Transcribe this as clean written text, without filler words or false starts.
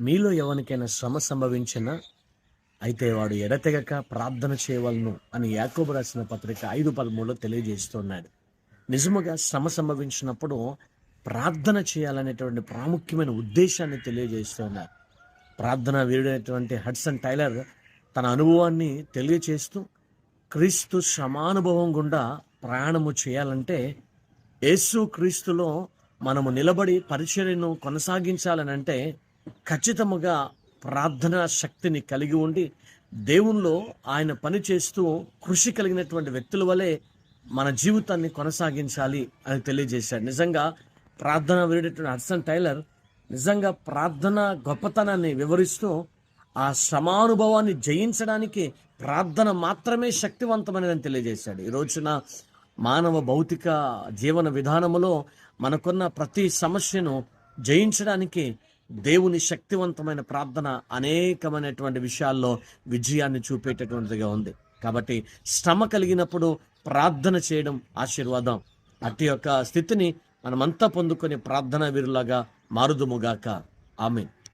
మీలో ఎవరికైనా శ్రమ సంభవించినా అయితే వాడు ఎడతెగక ప్రార్థన చేయవలను అని యాకోబు రాసిన పత్రిక 5:13 తెలియజేస్తున్నాడు. నిజముగా శ్రమ సంభవించినప్పుడు ప్రార్థన చేయాలనేటువంటి ప్రాముఖ్యమైన ఉద్దేశాన్ని తెలియజేస్తున్నారు. ప్రార్థన వీరుడైనటువంటి హడ్సన్ టైలర్ తన అనుభవాన్ని తెలియచేస్తూ క్రీస్తు శ్రమానుభవం గుండా ప్రయాణము చేయాలంటే యేసు క్రీస్తులో మనము నిలబడి పరిచర్యను కొనసాగించాలనంటే ఖచ్చితముగా ప్రార్థనా శక్తిని కలిగి ఉండి దేవునిలో ఆయన పని చేస్తూ కృషి కలిగినటువంటి వ్యక్తుల వలె మన జీవితాన్ని కొనసాగించాలి అని తెలియజేశాడు. నిజంగా ప్రార్థన వీరుడైనటువంటి హడ్సన్ టైలర్ నిజంగా ప్రార్థన గొప్పతనాన్ని వివరిస్తూ ఆ శ్రమానుభవాన్ని జయించడానికి ప్రార్థన మాత్రమే శక్తివంతమైనదని తెలియజేశాడు. ఈ రోజున మానవ భౌతిక జీవన విధానములో మనకున్న ప్రతి సమస్యను జయించడానికి దేవుని శక్తివంతమైన ప్రార్థన అనేకమైనటువంటి విషయాల్లో విజయాన్ని చూపేటటువంటిదిగా ఉంది. కాబట్టి శ్రమ కలిగినప్పుడు ప్రార్థన చేయడం ఆశీర్వాదం. అట్టి యొక్క స్థితిని మనమంతా పొందుకొని ప్రార్థనా వీరులాగా మారుదుముగాక. ఆమేన్.